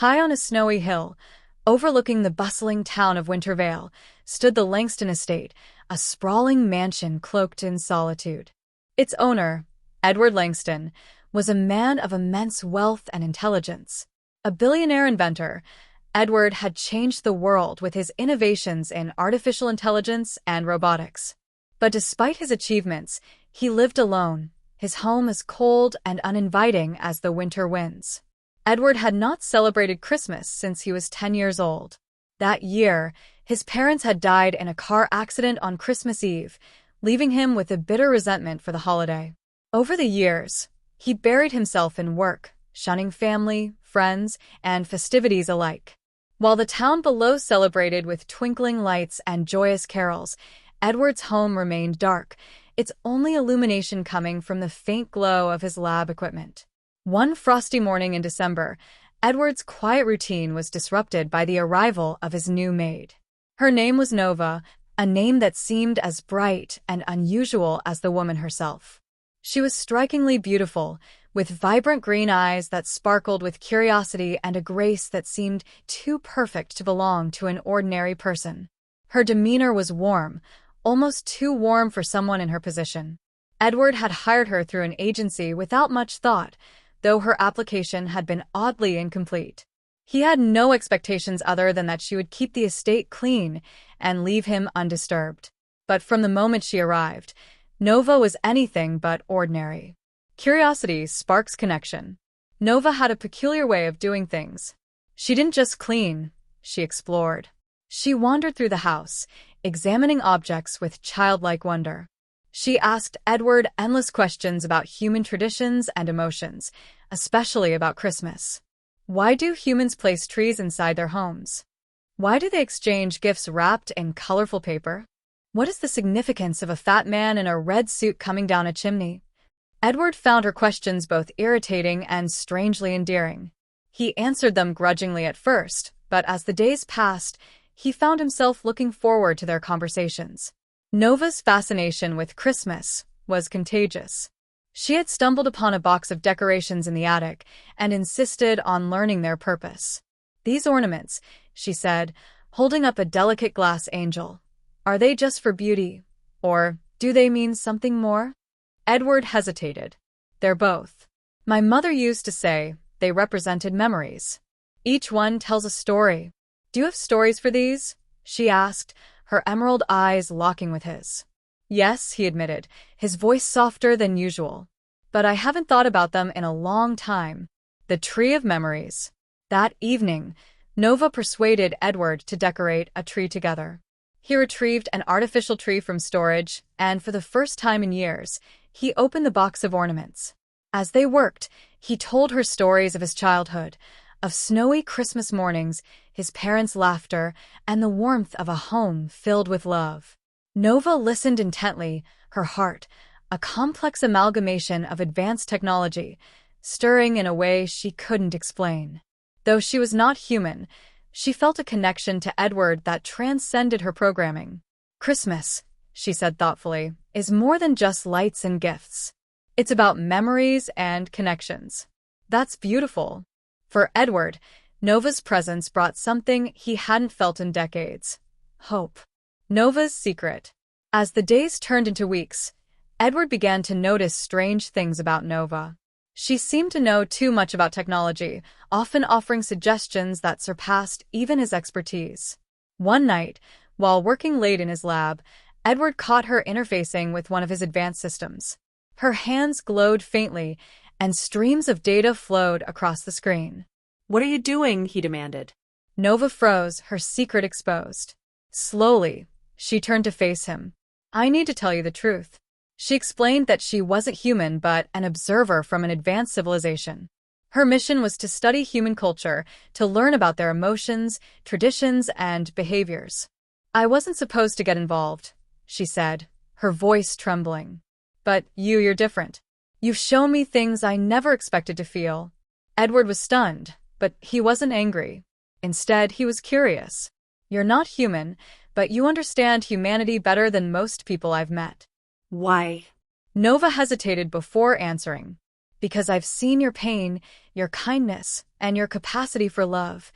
High on a snowy hill, overlooking the bustling town of Wintervale, stood the Langston estate, a sprawling mansion cloaked in solitude. Its owner, Edward Langston, was a man of immense wealth and intelligence. A billionaire inventor, Edward had changed the world with his innovations in artificial intelligence and robotics. But despite his achievements, he lived alone, his home as cold and uninviting as the winter winds. Edward had not celebrated Christmas since he was 10 years old. That year, his parents had died in a car accident on Christmas Eve, leaving him with a bitter resentment for the holiday. Over the years, he buried himself in work, shunning family, friends, and festivities alike. While the town below celebrated with twinkling lights and joyous carols, Edward's home remained dark, its only illumination coming from the faint glow of his lab equipment. One frosty morning in December, Edward's quiet routine was disrupted by the arrival of his new maid. Her name was Nova, a name that seemed as bright and unusual as the woman herself. She was strikingly beautiful, with vibrant green eyes that sparkled with curiosity and a grace that seemed too perfect to belong to an ordinary person. Her demeanor was warm, almost too warm for someone in her position. Edward had hired her through an agency without much thought, though her application had been oddly incomplete. He had no expectations other than that she would keep the estate clean and leave him undisturbed. But from the moment she arrived, Nova was anything but ordinary. Curiosity sparks connection. Nova had a peculiar way of doing things. She didn't just clean, she explored. She wandered through the house, examining objects with childlike wonder. She asked Edward endless questions about human traditions and emotions, especially about Christmas. Why do humans place trees inside their homes? Why do they exchange gifts wrapped in colorful paper? What is the significance of a fat man in a red suit coming down a chimney? Edward found her questions both irritating and strangely endearing. He answered them grudgingly at first, but as the days passed, he found himself looking forward to their conversations. Nova's fascination with Christmas was contagious. She had stumbled upon a box of decorations in the attic and insisted on learning their purpose. "These ornaments," she said, holding up a delicate glass angel, "are they just for beauty, or do they mean something more?" Edward hesitated. "They're both. My mother used to say they represented memories. Each one tells a story. Do you have stories for these?" she asked, her emerald eyes locking with his. "Yes," he admitted, his voice softer than usual. "But I haven't thought about them in a long time." The tree of memories. That evening, Nova persuaded Edward to decorate a tree together. He retrieved an artificial tree from storage, and for the first time in years, he opened the box of ornaments. As they worked, he told her stories of his childhood, of snowy Christmas mornings, his parents' laughter, and the warmth of a home filled with love. Nova listened intently, her heart, a complex amalgamation of advanced technology, stirring in a way she couldn't explain. Though she was not human, she felt a connection to Edward that transcended her programming. "Christmas," she said thoughtfully, "is more than just lights and gifts. It's about memories and connections." "That's beautiful." For Edward, Nova's presence brought something he hadn't felt in decades: hope. Nova's secret. As the days turned into weeks, Edward began to notice strange things about Nova. She seemed to know too much about technology, often offering suggestions that surpassed even his expertise. One night, while working late in his lab, Edward caught her interfacing with one of his advanced systems. Her hands glowed faintly, and streams of data flowed across the screen. "What are you doing?" he demanded. Nova froze, her secret exposed. Slowly, she turned to face him. "I need to tell you the truth." She explained that she wasn't human but an observer from an advanced civilization. Her mission was to study human culture, to learn about their emotions, traditions, and behaviors. "I wasn't supposed to get involved," she said, her voice trembling. "But you're different. You've shown me things I never expected to feel." Edward was stunned, but he wasn't angry. Instead, he was curious. "You're not human, but you understand humanity better than most people I've met." "Why?" Nova hesitated before answering. because I've seen your pain, your kindness, and your capacity for love,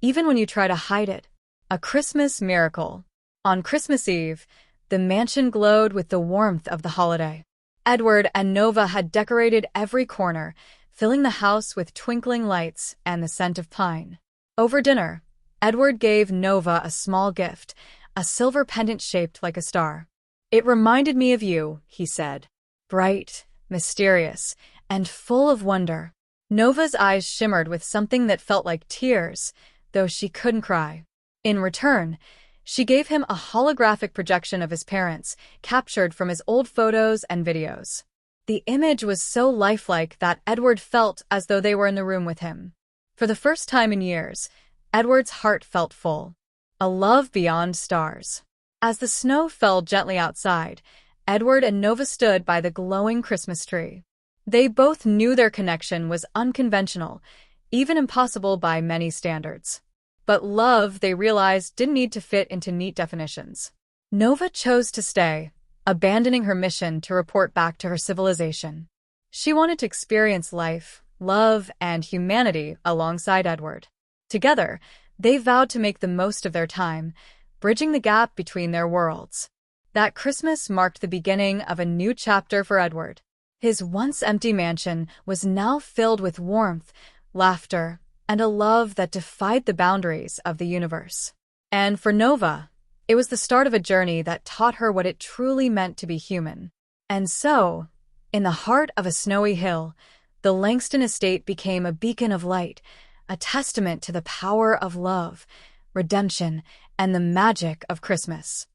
even when you try to hide it. A Christmas miracle. On Christmas Eve, the mansion glowed with the warmth of the holiday. Edward and Nova had decorated every corner, filling the house with twinkling lights and the scent of pine. Over dinner, Edward gave Nova a small gift, a silver pendant shaped like a star. "It reminded me of you," he said. Bright, mysterious, and full of wonder. Nova's eyes shimmered with something that felt like tears, though she couldn't cry. In return, she gave him a holographic projection of his parents, captured from his old photos and videos. The image was so lifelike that Edward felt as though they were in the room with him. For the first time in years, Edward's heart felt full. A love beyond stars. As the snow fell gently outside, Edward and Nova stood by the glowing Christmas tree. They both knew their connection was unconventional, even impossible by many standards. But love, they realized, didn't need to fit into neat definitions. Nova chose to stay, abandoning her mission to report back to her civilization. She wanted to experience life, love, and humanity alongside Edward. Together, they vowed to make the most of their time, bridging the gap between their worlds. That Christmas marked the beginning of a new chapter for Edward. His once empty mansion was now filled with warmth, laughter, and a love that defied the boundaries of the universe. And for Nova, it was the start of a journey that taught her what it truly meant to be human. And so, in the heart of a snowy hill, the Langston estate became a beacon of light, a testament to the power of love, redemption, and the magic of Christmas.